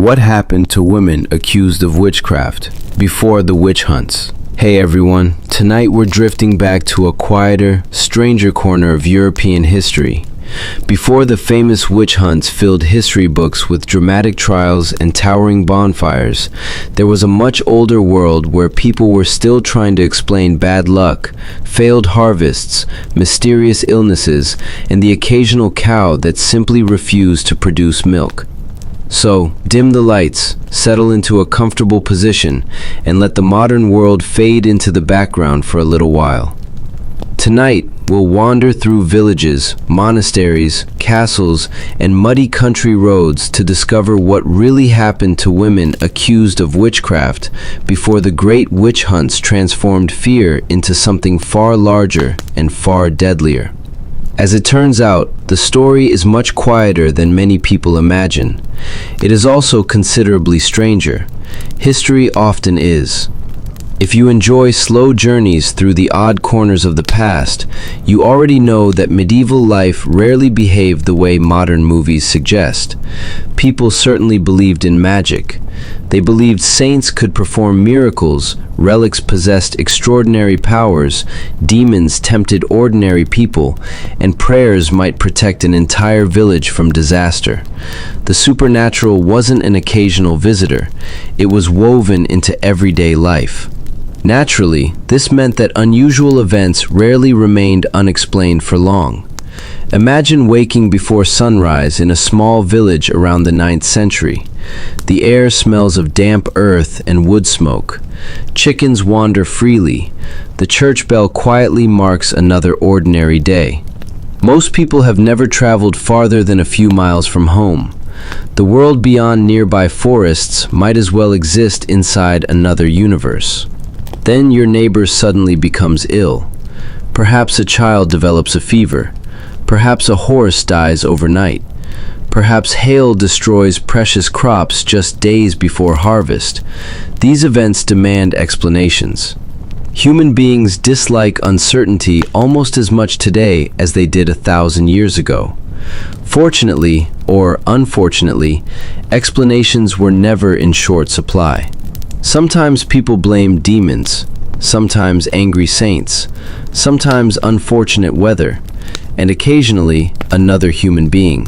What happened to women accused of witchcraft before the witch hunts? Hey everyone, tonight we're drifting back to a quieter, stranger corner of European history. Before the famous witch hunts filled history books with dramatic trials and towering bonfires, there was a much older world where people were still trying to explain bad luck, failed harvests, mysterious illnesses, and the occasional cow that simply refused to produce milk. So, dim the lights, settle into a comfortable position, and let the modern world fade into the background for a little while. Tonight, we'll wander through villages, monasteries, castles, and muddy country roads to discover what really happened to women accused of witchcraft before the great witch hunts transformed fear into something far larger and far deadlier. As it turns out, the story is much quieter than many people imagine. It is also considerably stranger. History often is. If you enjoy slow journeys through the odd corners of the past, you already know that medieval life rarely behaved the way modern movies suggest. People certainly believed in magic. They believed saints could perform miracles, relics possessed extraordinary powers, demons tempted ordinary people, and prayers might protect an entire village from disaster. The supernatural wasn't an occasional visitor. It was woven into everyday life. Naturally, this meant that unusual events rarely remained unexplained for long. Imagine waking before sunrise in a small village around the 9th century. The air smells of damp earth and wood smoke. Chickens wander freely. The church bell quietly marks another ordinary day. Most people have never traveled farther than a few miles from home. The world beyond nearby forests might as well exist inside another universe. Then your neighbor suddenly becomes ill. Perhaps a child develops a fever. Perhaps a horse dies overnight. Perhaps hail destroys precious crops just days before harvest. These events demand explanations. Human beings dislike uncertainty almost as much today as they did 1,000 years ago. Fortunately, or unfortunately, explanations were never in short supply. Sometimes people blame demons, sometimes angry saints, sometimes unfortunate weather, and occasionally another human being.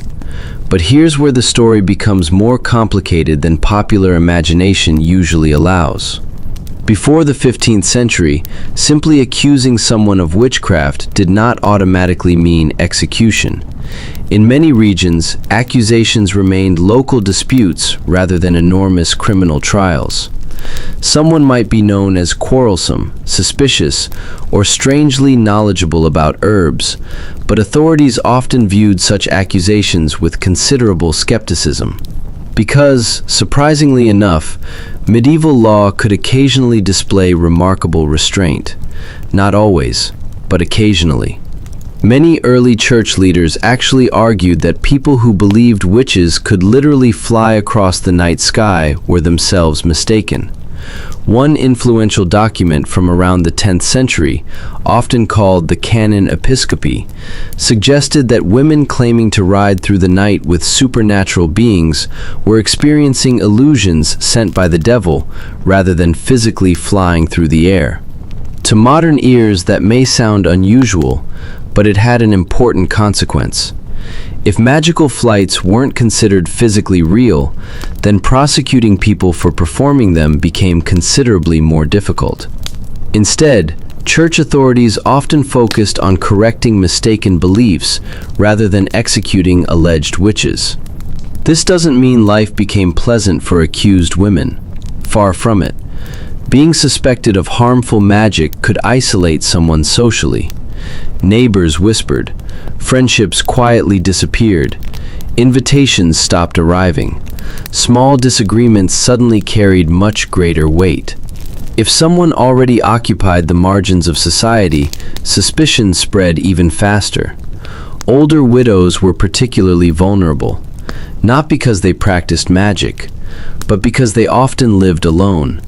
But here's where the story becomes more complicated than popular imagination usually allows. Before the 15th century, simply accusing someone of witchcraft did not automatically mean execution. In many regions, accusations remained local disputes rather than enormous criminal trials. Someone might be known as quarrelsome, suspicious, or strangely knowledgeable about herbs, but authorities often viewed such accusations with considerable skepticism. Because, surprisingly enough, medieval law could occasionally display remarkable restraint. Not always, but occasionally. Many early church leaders actually argued that people who believed witches could literally fly across the night sky were themselves mistaken. One influential document from around the 10th century, often called the Canon Episcopi, suggested that women claiming to ride through the night with supernatural beings were experiencing illusions sent by the devil rather than physically flying through the air. To modern ears, that may sound unusual, but it had an important consequence. If magical flights weren't considered physically real, then prosecuting people for performing them became considerably more difficult. Instead, church authorities often focused on correcting mistaken beliefs rather than executing alleged witches. This doesn't mean life became pleasant for accused women. Far from it. Being suspected of harmful magic could isolate someone socially. Neighbors whispered, friendships quietly disappeared, invitations stopped arriving. Small disagreements suddenly carried much greater weight. If someone already occupied the margins of society, suspicion spread even faster. Older widows were particularly vulnerable, not because they practiced magic, but because they often lived alone.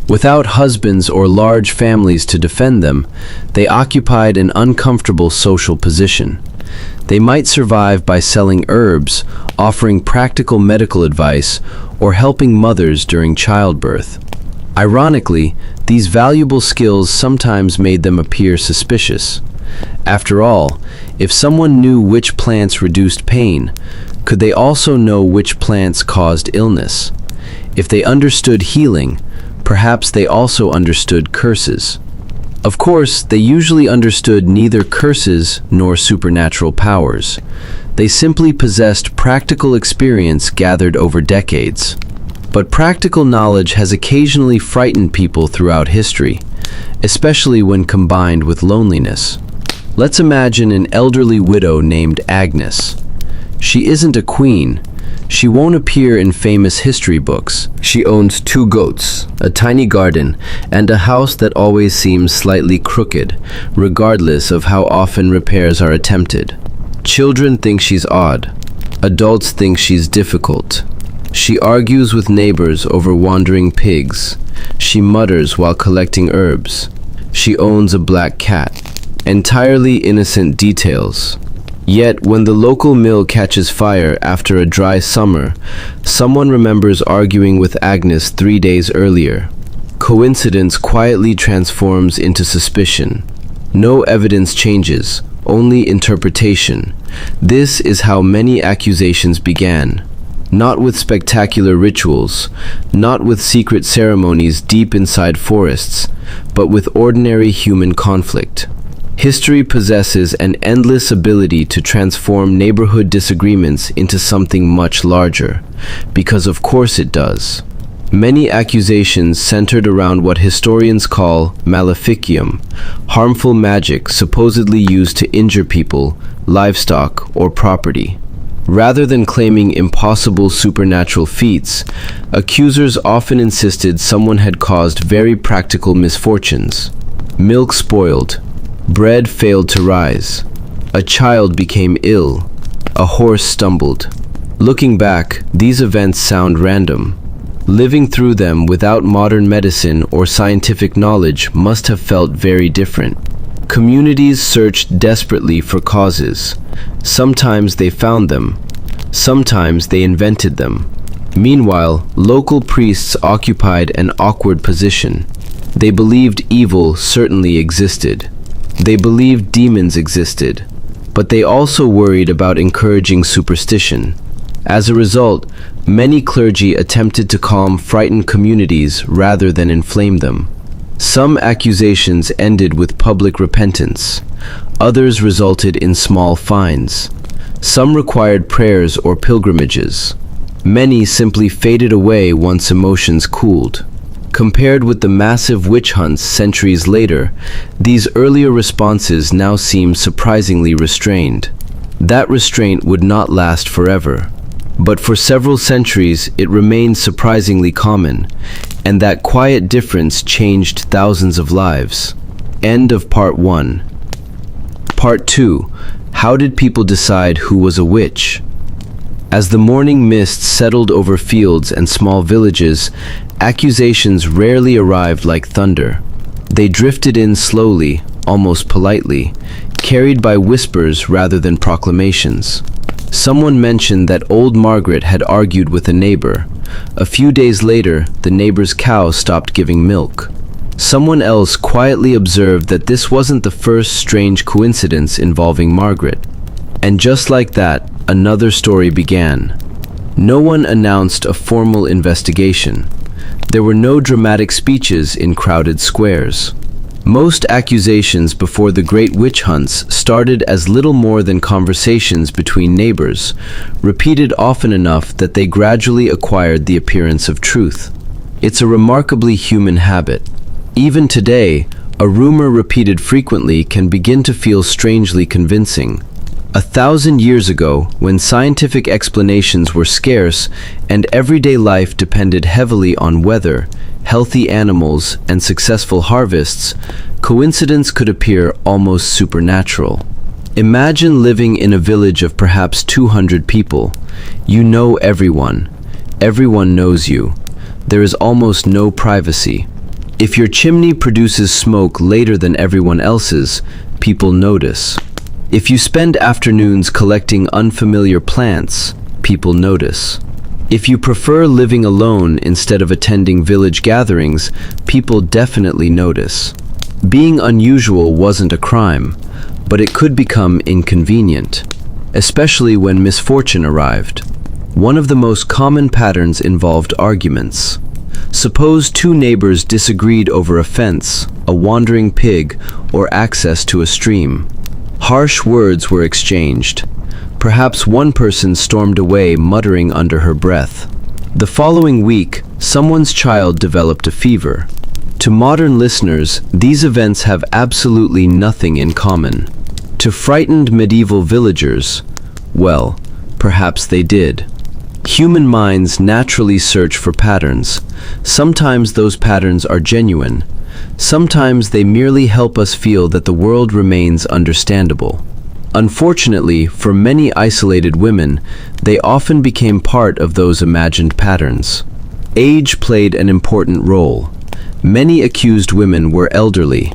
Without husbands or large families to defend them, they occupied an uncomfortable social position. They might survive by selling herbs, offering practical medical advice, or helping mothers during childbirth. Ironically, these valuable skills sometimes made them appear suspicious. After all, if someone knew which plants reduced pain, could they also know which plants caused illness? If they understood healing, perhaps they also understood curses. Of course, they usually understood neither curses nor supernatural powers. They simply possessed practical experience gathered over decades. But practical knowledge has occasionally frightened people throughout history, especially when combined with loneliness. Let's imagine an elderly widow named Agnes. She isn't a queen. She won't appear in famous history books. She owns 2 goats, a tiny garden, and a house that always seems slightly crooked, regardless of how often repairs are attempted. Children think she's odd. Adults think she's difficult. She argues with neighbors over wandering pigs. She mutters while collecting herbs. She owns a black cat. Entirely innocent details. Yet, when the local mill catches fire after a dry summer, someone remembers arguing with Agnes 3 days earlier. Coincidence quietly transforms into suspicion. No evidence changes, only interpretation. This is how many accusations began. Not with spectacular rituals, not with secret ceremonies deep inside forests, but with ordinary human conflict. History possesses an endless ability to transform neighborhood disagreements into something much larger, because of course it does. Many accusations centered around what historians call maleficium, harmful magic supposedly used to injure people, livestock, or property. Rather than claiming impossible supernatural feats, accusers often insisted someone had caused very practical misfortunes. Milk spoiled. Bread failed to rise. A child became ill. A horse stumbled. Looking back, these events sound random. Living through them without modern medicine or scientific knowledge must have felt very different. Communities searched desperately for causes. Sometimes they found them. Sometimes they invented them. Meanwhile, local priests occupied an awkward position. They believed evil certainly existed. They believed demons existed, but they also worried about encouraging superstition. As a result, many clergy attempted to calm frightened communities rather than inflame them. Some accusations ended with public repentance. Others resulted in small fines. Some required prayers or pilgrimages. Many simply faded away once emotions cooled. Compared with the massive witch hunts centuries later, these earlier responses now seem surprisingly restrained. That restraint would not last forever, but for several centuries it remained surprisingly common, and that quiet difference changed thousands of lives. End of Part 1. Part 2. How did people decide who was a witch? As the morning mist settled over fields and small villages, accusations rarely arrived like thunder. They drifted in slowly, almost politely, carried by whispers rather than proclamations. Someone mentioned that old Margaret had argued with a neighbor. A few days later, the neighbor's cow stopped giving milk. Someone else quietly observed that this wasn't the first strange coincidence involving Margaret. And just like that, another story began. No one announced a formal investigation. There were no dramatic speeches in crowded squares. Most accusations before the Great Witch Hunts started as little more than conversations between neighbors, repeated often enough that they gradually acquired the appearance of truth. It's a remarkably human habit. Even today, a rumor repeated frequently can begin to feel strangely convincing. 1,000 years ago, when scientific explanations were scarce and everyday life depended heavily on weather, healthy animals, and successful harvests, coincidence could appear almost supernatural. Imagine living in a village of perhaps 200 people. You know everyone. Everyone knows you. There is almost no privacy. If your chimney produces smoke later than everyone else's, people notice. If you spend afternoons collecting unfamiliar plants, people notice. If you prefer living alone instead of attending village gatherings, people definitely notice. Being unusual wasn't a crime, but it could become inconvenient, especially when misfortune arrived. One of the most common patterns involved arguments. Suppose two neighbors disagreed over a fence, a wandering pig, or access to a stream. Harsh words were exchanged. Perhaps one person stormed away muttering under her breath. The following week, someone's child developed a fever. To modern listeners, these events have absolutely nothing in common. To frightened medieval villagers, well, perhaps they did. Human minds naturally search for patterns. Sometimes those patterns are genuine. Sometimes they merely help us feel that the world remains understandable. Unfortunately, for many isolated women, they often became part of those imagined patterns. Age played an important role. Many accused women were elderly.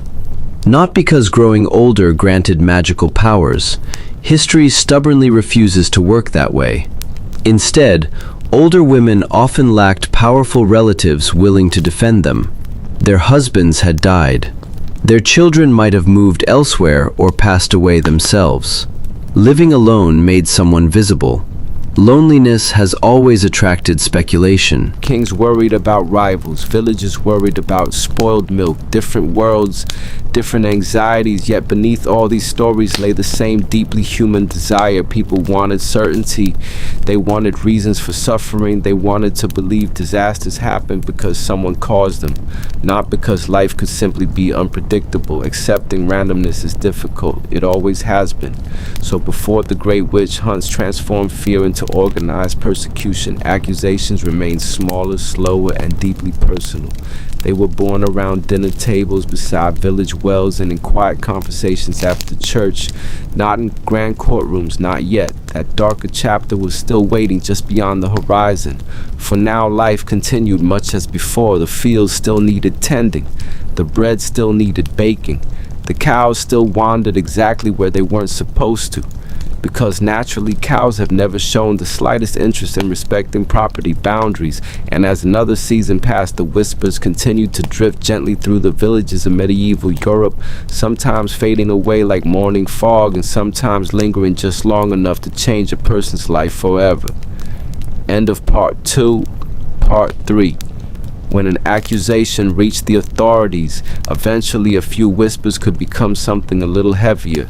Not because growing older granted magical powers. History stubbornly refuses to work that way. Instead, older women often lacked powerful relatives willing to defend them. Their husbands had died. Their children might have moved elsewhere or passed away themselves. Living alone made someone visible. Loneliness has always attracted speculation. Kings worried about rivals, villagers worried about spoiled milk, different worlds, different anxieties, yet beneath all these stories lay the same deeply human desire. People wanted certainty, they wanted reasons for suffering, they wanted to believe disasters happened because someone caused them, not because life could simply be unpredictable. Accepting randomness is difficult, it always has been. So before the great witch hunts transformed fear into organized persecution, accusations remained smaller, slower, and deeply personal. They were born around dinner tables, beside village wells, and in quiet conversations after church, not in grand courtrooms, not yet. That darker chapter was still waiting just beyond the horizon. For now, life continued much as before. The fields still needed tending. The bread still needed baking. The cows still wandered exactly where they weren't supposed to. Because naturally, cows have never shown the slightest interest in respecting property boundaries, and as another season passed, the whispers continued to drift gently through the villages of medieval Europe, sometimes fading away like morning fog, and sometimes lingering just long enough to change a person's life forever. End of part 2. Part 3. When an accusation reached the authorities, eventually a few whispers could become something a little heavier.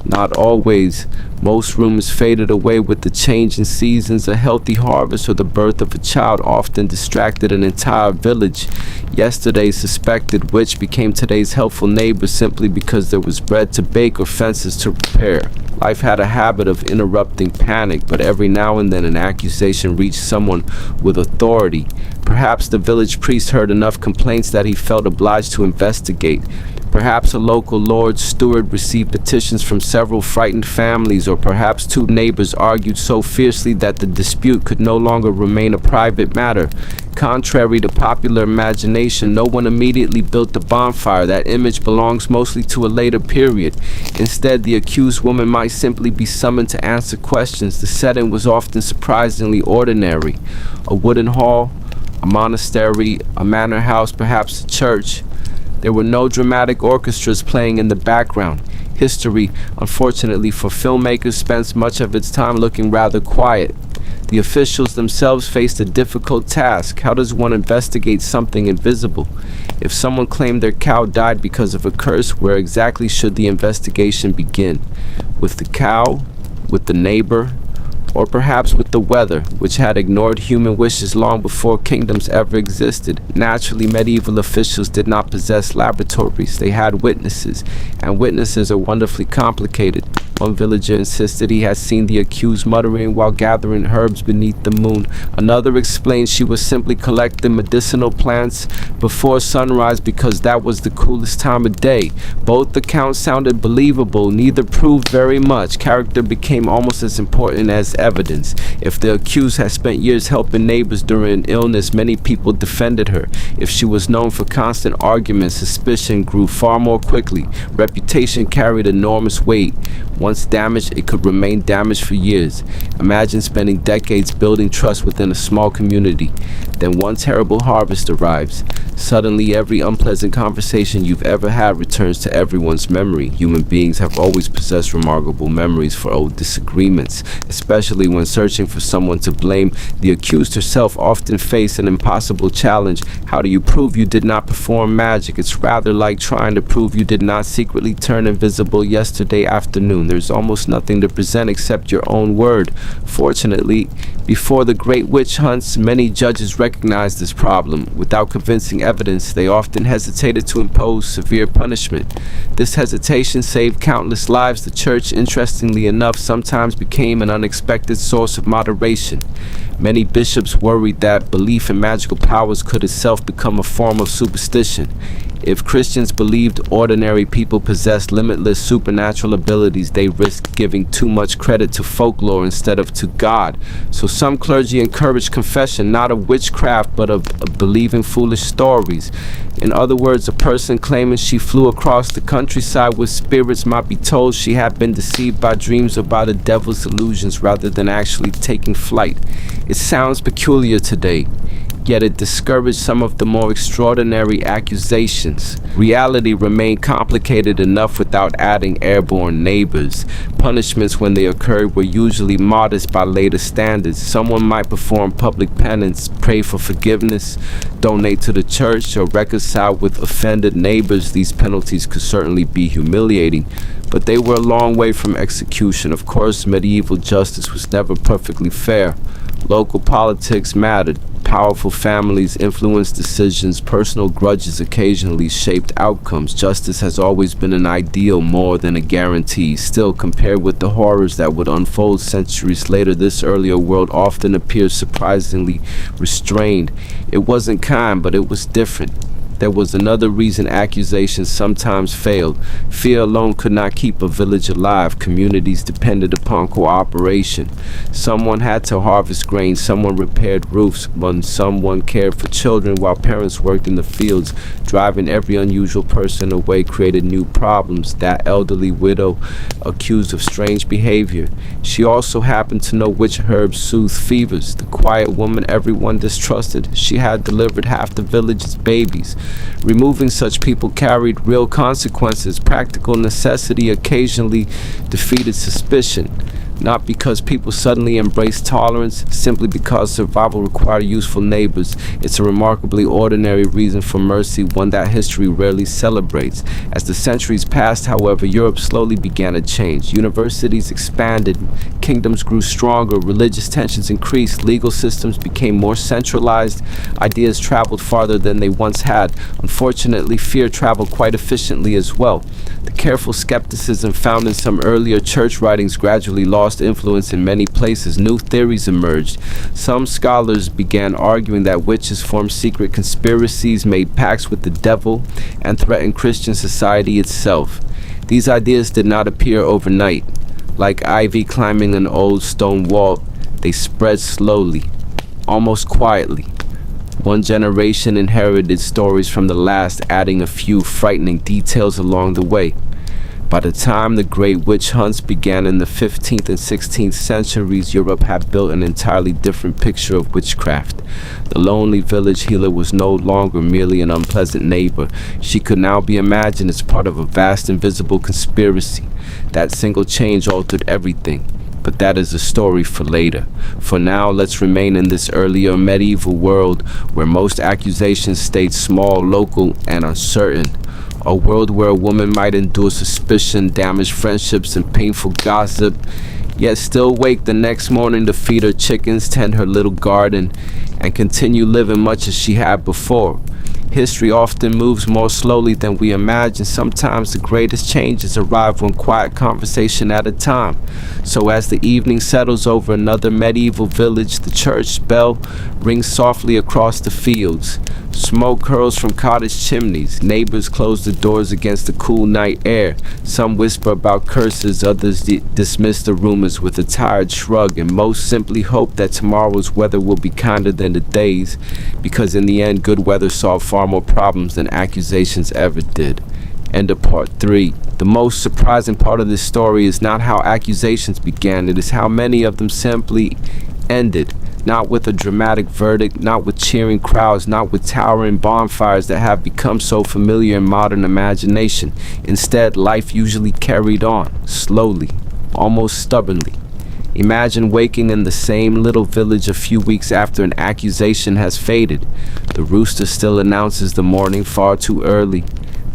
Not always. Most rumors faded away with the change in seasons. A healthy harvest or the birth of a child often distracted an entire village. Yesterday's suspected witch became today's helpful neighbor simply because there was bread to bake or fences to repair. Life had a habit of interrupting panic, but every now and then an accusation reached someone with authority. Perhaps the village priest heard enough complaints that he felt obliged to investigate. Perhaps a local lord steward received petitions from several frightened families, or perhaps two neighbors argued so fiercely that the dispute could no longer remain a private matter. Contrary to popular imagination, no one immediately built the bonfire. That image belongs mostly to a later period. Instead, the accused woman might simply be summoned to answer questions. The setting was often surprisingly ordinary. A wooden hall, a monastery, a manor house, perhaps a church. There were no dramatic orchestras playing in the background. History, unfortunately for filmmakers, spends much of its time looking rather quiet. The officials themselves faced a difficult task. How does one investigate something invisible? If someone claimed their cow died because of a curse, where exactly should the investigation begin? With the cow? With the neighbor? Or perhaps with the weather, which had ignored human wishes long before kingdoms ever existed. Naturally, medieval officials did not possess laboratories. They had witnesses, and witnesses are wonderfully complicated. One villager insisted he had seen the accused muttering while gathering herbs beneath the moon. Another explained she was simply collecting medicinal plants before sunrise because that was the coolest time of day. Both accounts sounded believable, neither proved very much. Character became almost as important as evidence. If the accused had spent years helping neighbors during an illness, many people defended her. If she was known for constant arguments, suspicion grew far more quickly. Reputation carried enormous weight. Once damaged, it could remain damaged for years. Imagine spending decades building trust within a small community. Then one terrible harvest arrives. Suddenly, every unpleasant conversation you've ever had returns to everyone's memory. Human beings have always possessed remarkable memories for old disagreements, especially when searching for someone to blame. The accused herself often faced an impossible challenge. How do you prove you did not perform magic? It's rather like trying to prove you did not secretly turn invisible yesterday afternoon. There's almost nothing to present except your own word. Fortunately, before the great witch hunts, many judges recognized this problem. Without convincing evidence, they often hesitated to impose severe punishment. This hesitation saved countless lives. The church, interestingly enough, sometimes became an unexpected source of moderation. Many bishops worried that belief in magical powers could itself become a form of superstition. If Christians believed ordinary people possessed limitless supernatural abilities, they risked giving too much credit to folklore instead of to God. So some clergy encouraged confession, not of witchcraft, but of believing foolish stories. In other words, a person claiming she flew across the countryside with spirits might be told she had been deceived by dreams or by the devil's illusions rather than actually taking flight. It sounds peculiar today, yet it discouraged some of the more extraordinary accusations. Reality remained complicated enough without adding airborne neighbors. Punishments when they occurred were usually modest by later standards. Someone might perform public penance, pray for forgiveness, donate to the church, or reconcile with offended neighbors. These penalties could certainly be humiliating, but they were a long way from execution. Of course, medieval justice was never perfectly fair. Local politics mattered. Powerful families influenced decisions. Personal grudges occasionally shaped outcomes. Justice has always been an ideal more than a guarantee. Still, compared with the horrors that would unfold centuries later, this earlier world often appears surprisingly restrained. It wasn't kind, but it was different. There was another reason accusations sometimes failed. Fear alone could not keep a village alive. Communities depended upon cooperation. Someone had to harvest grain, someone repaired roofs, someone cared for children while parents worked in the fields. Driving every unusual person away created new problems. That elderly widow accused of strange behavior. She also happened to know which herbs soothed fevers. The quiet woman everyone distrusted. She had delivered half the village's babies. Removing such people carried real consequences. Practical necessity occasionally defeated suspicion. Not because people suddenly embraced tolerance, simply because survival required useful neighbors. It's a remarkably ordinary reason for mercy, one that history rarely celebrates. As the centuries passed, however, Europe slowly began to change. Universities expanded, kingdoms grew stronger, religious tensions increased, legal systems became more centralized, ideas traveled farther than they once had. Unfortunately, fear traveled quite efficiently as well. The careful skepticism found in some earlier church writings gradually lost influence in many places. New theories emerged. Some scholars began arguing that witches formed secret conspiracies, made pacts with the devil, and threatened Christian society itself. These ideas did not appear overnight. Like ivy climbing an old stone wall, they spread slowly, almost quietly. One generation inherited stories from the last, adding a few frightening details along the way. By the time the great witch hunts began in the 15th and 16th centuries, Europe had built an entirely different picture of witchcraft. The lonely village healer was no longer merely an unpleasant neighbor. She could now be imagined as part of a vast invisible conspiracy. That single change altered everything. But that is a story for later. For now, let's remain in this earlier medieval world where most accusations stayed small, local, and uncertain. A world where a woman might endure suspicion, damage friendships, and painful gossip, yet still wake the next morning to feed her chickens, tend her little garden, and continue living much as she had before. History often moves more slowly than we imagine. Sometimes the greatest changes arrive one quiet conversation at a time. So as the evening settles over another medieval village, the church bell rings softly across the fields. Smoke curls from cottage chimneys. Neighbors close the doors against the cool night air. Some whisper about curses, others dismiss the rumors with a tired shrug, and most simply hope that tomorrow's weather will be kinder than the day's, because in the end, good weather solved far more problems than accusations ever did. End of part 3. The most surprising part of this story is not how accusations began, it is how many of them simply ended. Not with a dramatic verdict, not with cheering crowds, not with towering bonfires that have become so familiar in modern imagination. Instead, life usually carried on, slowly, almost stubbornly. Imagine waking in the same little village a few weeks after an accusation has faded. The rooster still announces the morning far too early.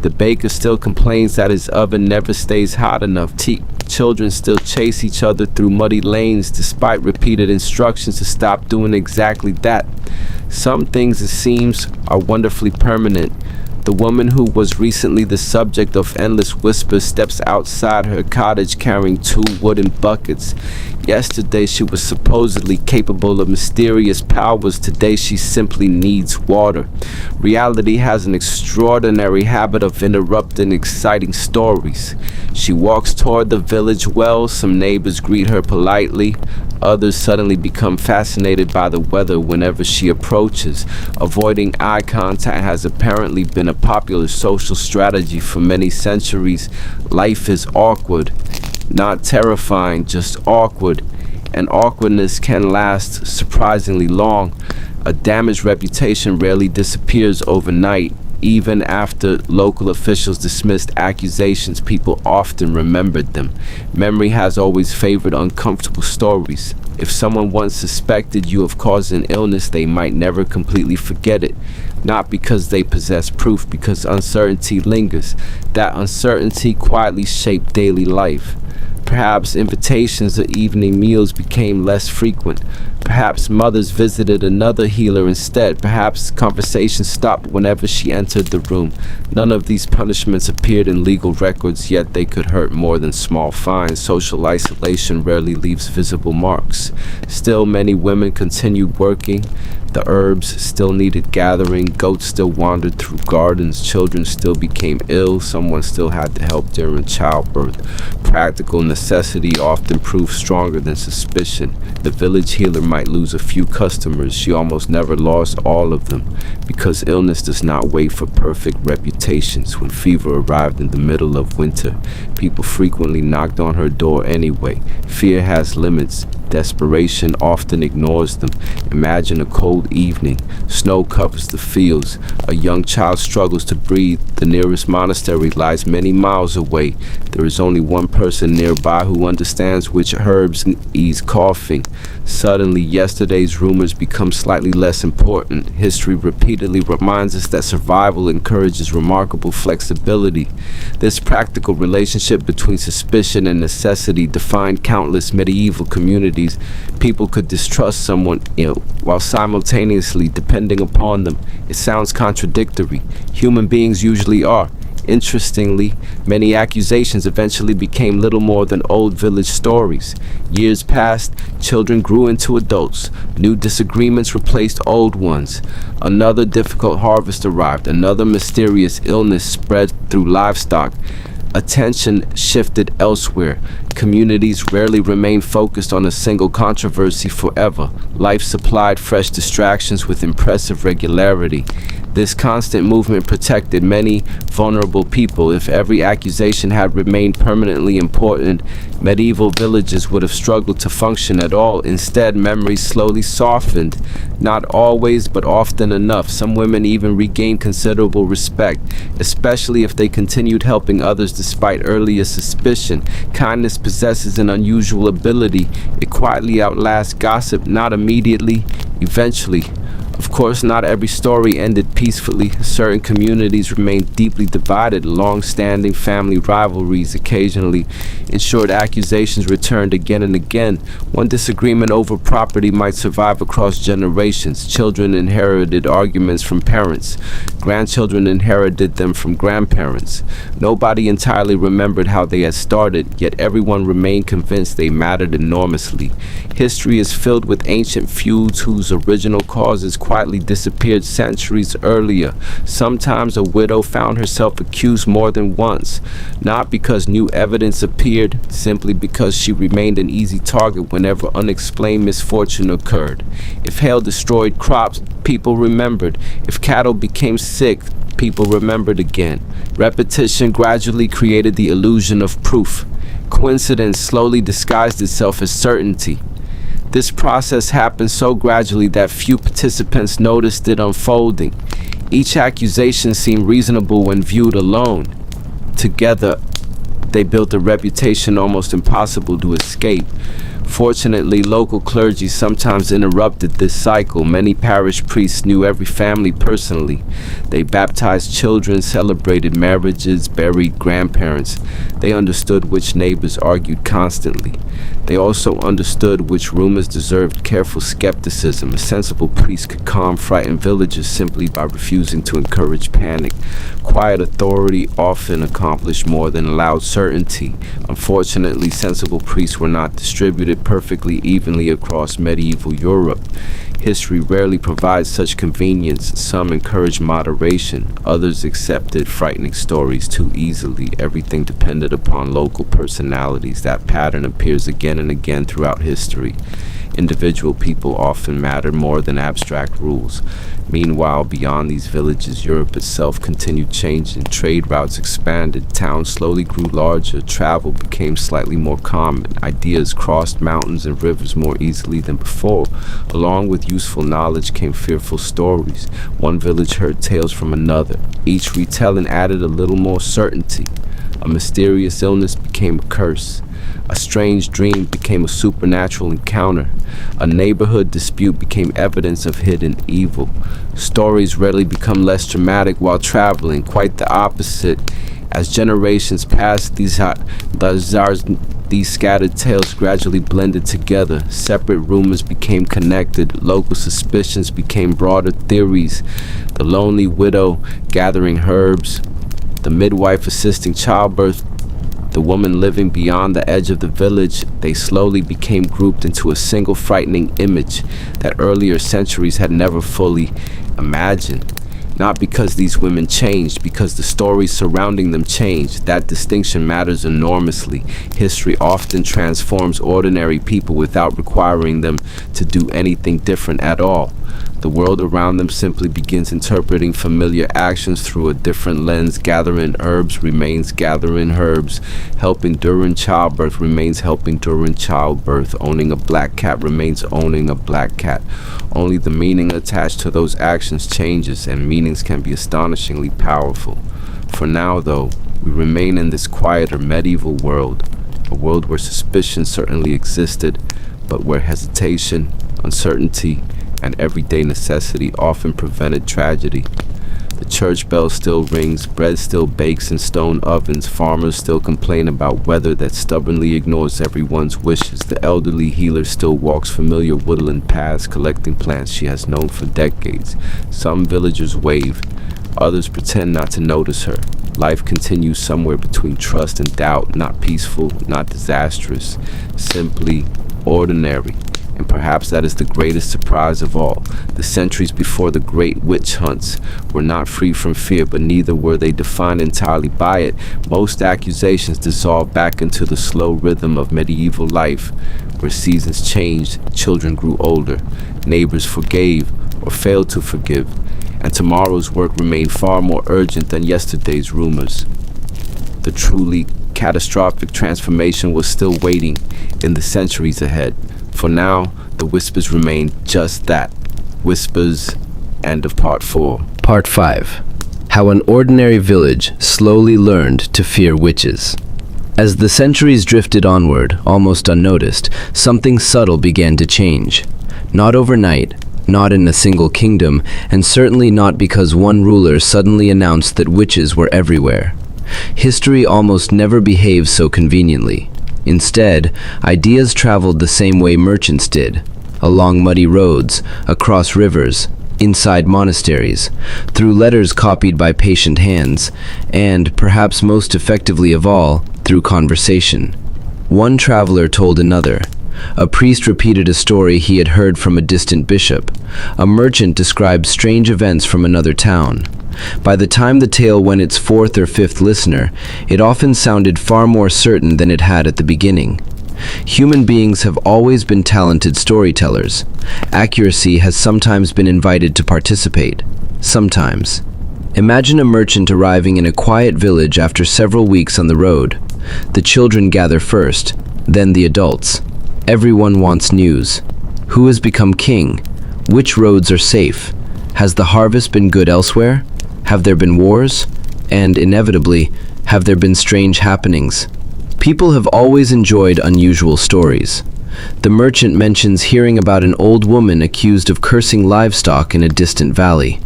The baker still complains that his oven never stays hot enough. Children still chase each other through muddy lanes despite repeated instructions to stop doing exactly that. Some things, it seems, are wonderfully permanent. The woman who was recently the subject of endless whispers steps outside her cottage carrying 2 wooden buckets. Yesterday she was supposedly capable of mysterious powers. Today she simply needs water. Reality has an extraordinary habit of interrupting exciting stories. She walks toward the village well. Some neighbors greet her politely. Others suddenly become fascinated by the weather whenever she approaches. Avoiding eye contact has apparently been a popular social strategy for many centuries. Life is awkward. Not terrifying, just awkward. And awkwardness can last surprisingly long. A damaged reputation rarely disappears overnight. Even after local officials dismissed accusations, people often remembered them. Memory has always favored uncomfortable stories. If someone once suspected you of causing illness, they might never completely forget it. Not because they possess proof, because uncertainty lingers. That uncertainty quietly shaped daily life. Perhaps invitations to evening meals became less frequent. Perhaps mothers visited another healer instead. Perhaps conversation stopped whenever she entered the room. None of these punishments appeared in legal records, yet they could hurt more than small fines. Social isolation rarely leaves visible marks. Still, many women continued working. The herbs still needed gathering. Goats still wandered through gardens. Children still became ill. Someone still had to help during childbirth. Practical necessity often proved stronger than suspicion. The village healer might lose a few customers. She almost never lost all of them, because illness does not wait for perfect reputations. When fever arrived in the middle of winter, people frequently knocked on her door anyway. Fear has limits. Desperation often ignores them. Imagine a cold evening. Snow covers the fields. A young child struggles to breathe. The nearest monastery lies many miles away. There is only one person nearby who understands which herbs ease coughing. Suddenly, yesterday's rumors become slightly less important. History repeatedly reminds us that survival encourages remarkable flexibility. This practical relationship between suspicion and necessity defined countless medieval communities. People could distrust someone while simultaneously depending upon them. It sounds contradictory. Human beings usually are. Interestingly, many accusations eventually became little more than old village stories. Years passed, children grew into adults. New disagreements replaced old ones. Another difficult harvest arrived. Another mysterious illness spread through livestock. Attention shifted elsewhere. Communities rarely remain focused on a single controversy forever. Life supplied fresh distractions with impressive regularity. This constant movement protected many vulnerable people. If every accusation had remained permanently important, medieval villages would have struggled to function at all. Instead, memory slowly softened. Not always, but often enough. Some women even regained considerable respect, especially if they continued helping others despite earlier suspicion. Kindness possesses an unusual ability. It quietly outlasts gossip, not immediately, eventually. Of course, not every story ended peacefully. Certain communities remained deeply divided. Long-standing family rivalries occasionally ensured accusations returned again and again. One disagreement over property might survive across generations. Children inherited arguments from parents. Grandchildren inherited them from grandparents. Nobody entirely remembered how they had started, yet everyone remained convinced they mattered enormously. History is filled with ancient feuds whose original causes quietly disappeared centuries earlier. Sometimes a widow found herself accused more than once, not because new evidence appeared, simply because she remained an easy target whenever unexplained misfortune occurred. If hail destroyed crops, people remembered. If cattle became sick, people remembered again. Repetition gradually created the illusion of proof. Coincidence slowly disguised itself as certainty. This process happened so gradually that few participants noticed it unfolding. Each accusation seemed reasonable when viewed alone. Together, they built a reputation almost impossible to escape. Fortunately, local clergy sometimes interrupted this cycle. Many parish priests knew every family personally. They baptized children, celebrated marriages, buried grandparents. They understood which neighbors argued constantly. They also understood which rumors deserved careful skepticism. A sensible priest could calm frightened villagers simply by refusing to encourage panic. Quiet authority often accomplished more than loud certainty. Unfortunately, sensible priests were not distributed perfectly evenly across medieval Europe. History rarely provides such convenience. Some encouraged moderation, others accepted frightening stories too easily. Everything depended upon local personalities. That pattern appears again and again throughout history. Individual people often mattered more than abstract rules. Meanwhile, beyond these villages, Europe itself continued changing. Trade routes expanded, towns slowly grew larger, travel became slightly more common, ideas crossed mountains and rivers more easily than before. Along with useful knowledge came fearful stories. One village heard tales from another. Each retelling added a little more certainty. A mysterious illness became a curse. A strange dream became a supernatural encounter. A neighborhood dispute became evidence of hidden evil. Stories rarely become less dramatic while traveling, quite the opposite. As generations passed, these scattered tales gradually blended together. Separate rumors became connected. Local suspicions became broader theories. The lonely widow gathering herbs, the midwife assisting childbirth, the woman living beyond the edge of the village, they slowly became grouped into a single frightening image that earlier centuries had never fully imagined. Not because these women changed, because the stories surrounding them changed. That distinction matters enormously. History often transforms ordinary people without requiring them to do anything different at all. The world around them simply begins interpreting familiar actions through a different lens. Gathering herbs remains gathering herbs. Helping during childbirth remains helping during childbirth. Owning a black cat remains owning a black cat. Only the meaning attached to those actions changes, and meanings can be astonishingly powerful. For now, though, we remain in this quieter medieval world, a world where suspicion certainly existed, but where hesitation, uncertainty, and everyday necessity often prevented tragedy. The church bell still rings, bread still bakes in stone ovens, farmers still complain about weather that stubbornly ignores everyone's wishes. The elderly healer still walks familiar woodland paths, collecting plants she has known for decades. Some villagers wave, others pretend not to notice her. Life continues somewhere between trust and doubt, not peaceful, not disastrous, simply ordinary. And perhaps that is the greatest surprise of all. The centuries before the great witch hunts were not free from fear, but neither were they defined entirely by it. Most accusations dissolved back into the slow rhythm of medieval life, where seasons changed, children grew older, neighbors forgave or failed to forgive, and tomorrow's work remained far more urgent than yesterday's rumors. The truly catastrophic transformation was still waiting in the centuries ahead. For now, the whispers remain just that, whispers. End of part 4. Part 5. How an ordinary village slowly learned to fear witches. As the centuries drifted onward, almost unnoticed, something subtle began to change. Not overnight, not in a single kingdom, and certainly not because one ruler suddenly announced that witches were everywhere. History almost never behaves so conveniently. Instead, ideas traveled the same way merchants did, along muddy roads, across rivers, inside monasteries, through letters copied by patient hands, and, perhaps most effectively of all, through conversation. One traveler told another. A priest repeated a story he had heard from a distant bishop. A merchant described strange events from another town. By the time the tale went its fourth or fifth listener, it often sounded far more certain than it had at the beginning. Human beings have always been talented storytellers. Accuracy has sometimes been invited to participate. Sometimes. Imagine a merchant arriving in a quiet village after several weeks on the road. The children gather first, then the adults. Everyone wants news. Who has become king? Which roads are safe? Has the harvest been good elsewhere? Have there been wars? And, inevitably, have there been strange happenings? People have always enjoyed unusual stories. The merchant mentions hearing about an old woman accused of cursing livestock in a distant valley.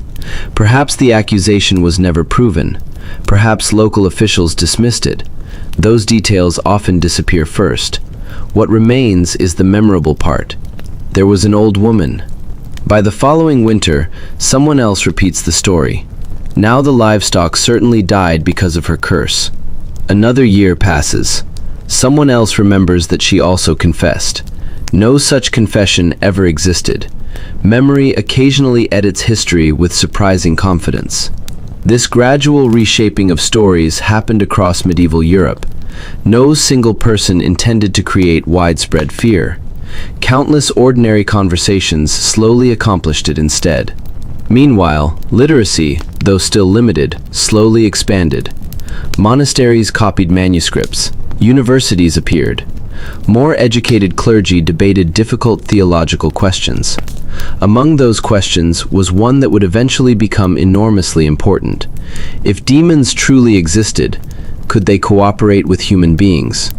Perhaps the accusation was never proven. Perhaps local officials dismissed it. Those details often disappear first. What remains is the memorable part. There was an old woman. By the following winter, someone else repeats the story. Now the livestock certainly died because of her curse. Another year passes. Someone else remembers that she also confessed. No such confession ever existed. Memory occasionally edits history with surprising confidence. This gradual reshaping of stories happened across medieval Europe. No single person intended to create widespread fear. Countless ordinary conversations slowly accomplished it instead. Meanwhile, literacy, though still limited, slowly expanded. Monasteries copied manuscripts. Universities appeared. More educated clergy debated difficult theological questions. Among those questions was one that would eventually become enormously important. If demons truly existed, could they cooperate with human beings?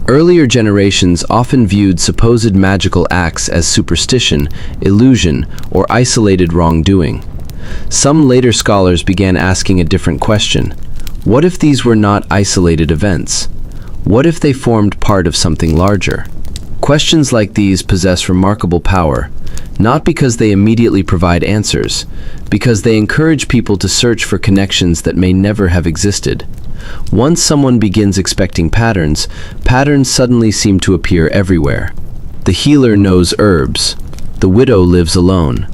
Earlier generations often viewed supposed magical acts as superstition, illusion, or isolated wrongdoing. Some later scholars began asking a different question. What if these were not isolated events? What if they formed part of something larger? Questions like these possess remarkable power, not because they immediately provide answers, because they encourage people to search for connections that may never have existed. Once someone begins expecting patterns, patterns suddenly seem to appear everywhere. The healer knows herbs. The widow lives alone.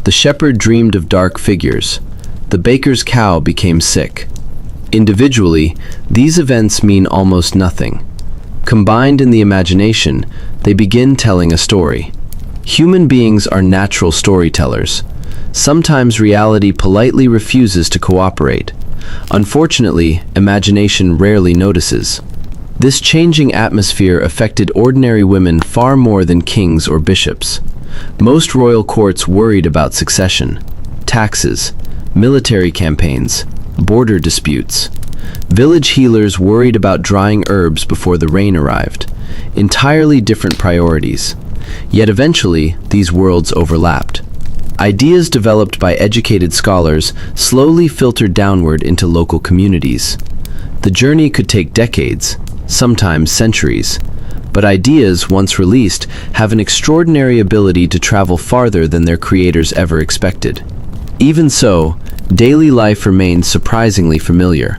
The shepherd dreamed of dark figures. The baker's cow became sick. Individually, these events mean almost nothing. Combined in the imagination, they begin telling a story. Human beings are natural storytellers. Sometimes reality politely refuses to cooperate. Unfortunately, imagination rarely notices. This changing atmosphere affected ordinary women far more than kings or bishops. Most royal courts worried about succession, taxes, military campaigns, border disputes. Village healers worried about drying herbs before the rain arrived. Entirely different priorities. Yet eventually, these worlds overlapped. Ideas developed by educated scholars slowly filtered downward into local communities. The journey could take decades, sometimes centuries, but ideas, once released, have an extraordinary ability to travel farther than their creators ever expected. Even so, daily life remained surprisingly familiar.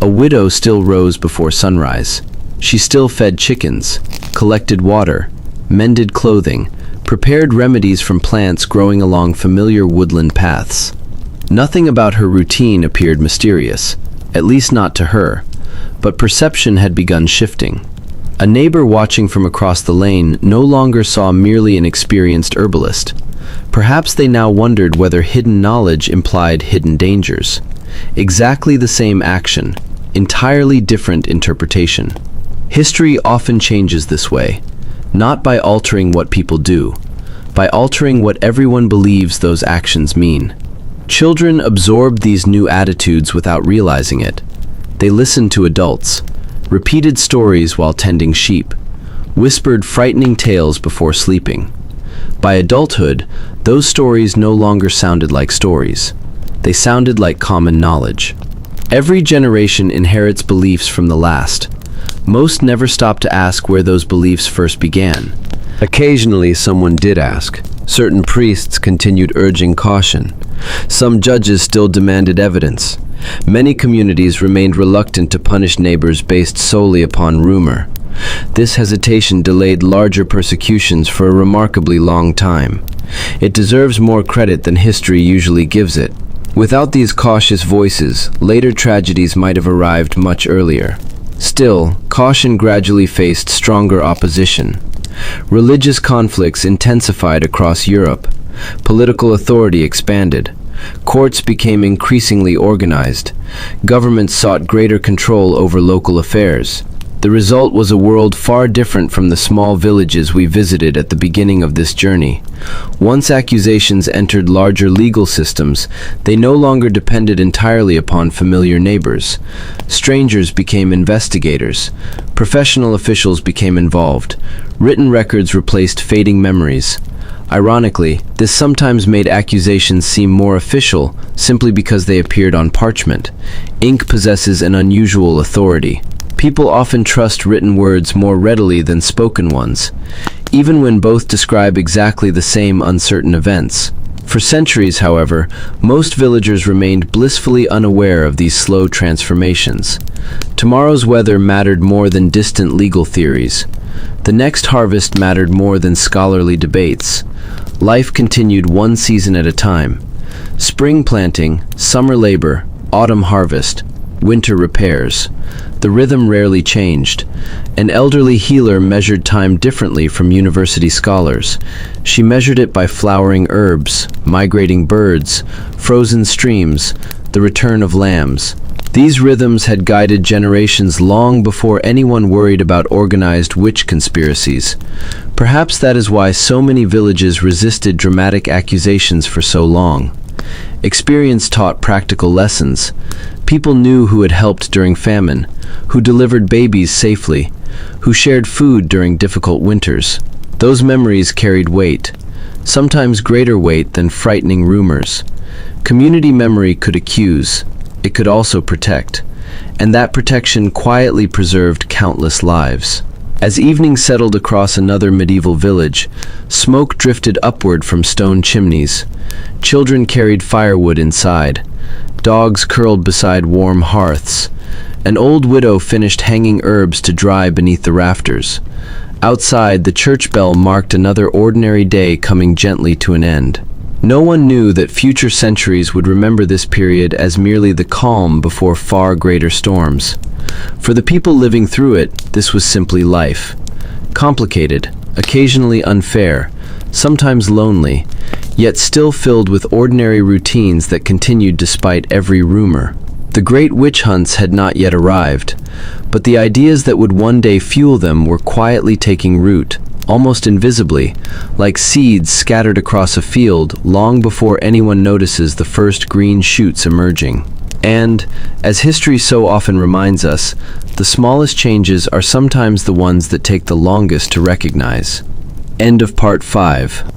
A widow still rose before sunrise. She still fed chickens, collected water, mended clothing, prepared remedies from plants growing along familiar woodland paths. Nothing about her routine appeared mysterious, at least not to her, but perception had begun shifting. A neighbor watching from across the lane no longer saw merely an experienced herbalist. Perhaps they now wondered whether hidden knowledge implied hidden dangers. Exactly the same action, entirely different interpretation. History often changes this way, not by altering what people do, by altering what everyone believes those actions mean. Children absorbed these new attitudes without realizing it. They listened to adults, repeated stories while tending sheep, whispered frightening tales before sleeping. By adulthood, those stories no longer sounded like stories. They sounded like common knowledge. Every generation inherits beliefs from the last. Most never stop to ask where those beliefs first began. Occasionally, someone did ask. Certain priests continued urging caution. Some judges still demanded evidence. Many communities remained reluctant to punish neighbors based solely upon rumor. This hesitation delayed larger persecutions for a remarkably long time. It deserves more credit than history usually gives it. Without these cautious voices, later tragedies might have arrived much earlier. Still, caution gradually faced stronger opposition. Religious conflicts intensified across Europe. Political authority expanded. Courts became increasingly organized. Governments sought greater control over local affairs. The result was a world far different from the small villages we visited at the beginning of this journey. Once accusations entered larger legal systems, they no longer depended entirely upon familiar neighbors. Strangers became investigators. Professional officials became involved. Written records replaced fading memories. Ironically, this sometimes made accusations seem more official simply because they appeared on parchment. Ink possesses an unusual authority. People often trust written words more readily than spoken ones, even when both describe exactly the same uncertain events. For centuries, however, most villagers remained blissfully unaware of these slow transformations. Tomorrow's weather mattered more than distant legal theories. The next harvest mattered more than scholarly debates. Life continued one season at a time. Spring planting, summer labor, autumn harvest, winter repairs. The rhythm rarely changed. An elderly healer measured time differently from university scholars. She measured it by flowering herbs, migrating birds, frozen streams, the return of lambs. These rhythms had guided generations long before anyone worried about organized witch conspiracies. Perhaps that is why so many villages resisted dramatic accusations for so long. Experience taught practical lessons. People knew who had helped during famine, who delivered babies safely, who shared food during difficult winters. Those memories carried weight, sometimes greater weight than frightening rumors. Community memory could accuse, it could also protect, and that protection quietly preserved countless lives. As evening settled across another medieval village, smoke drifted upward from stone chimneys. Children carried firewood inside. Dogs curled beside warm hearths. An old widow finished hanging herbs to dry beneath the rafters. Outside, the church bell marked another ordinary day coming gently to an end. No one knew that future centuries would remember this period as merely the calm before far greater storms. For the people living through it, this was simply life. Complicated, occasionally unfair, sometimes lonely, yet still filled with ordinary routines that continued despite every rumor. The great witch hunts had not yet arrived, but the ideas that would one day fuel them were quietly taking root, almost invisibly, like seeds scattered across a field long before anyone notices the first green shoots emerging. And, as history so often reminds us, the smallest changes are sometimes the ones that take the longest to recognize. End of Part 5.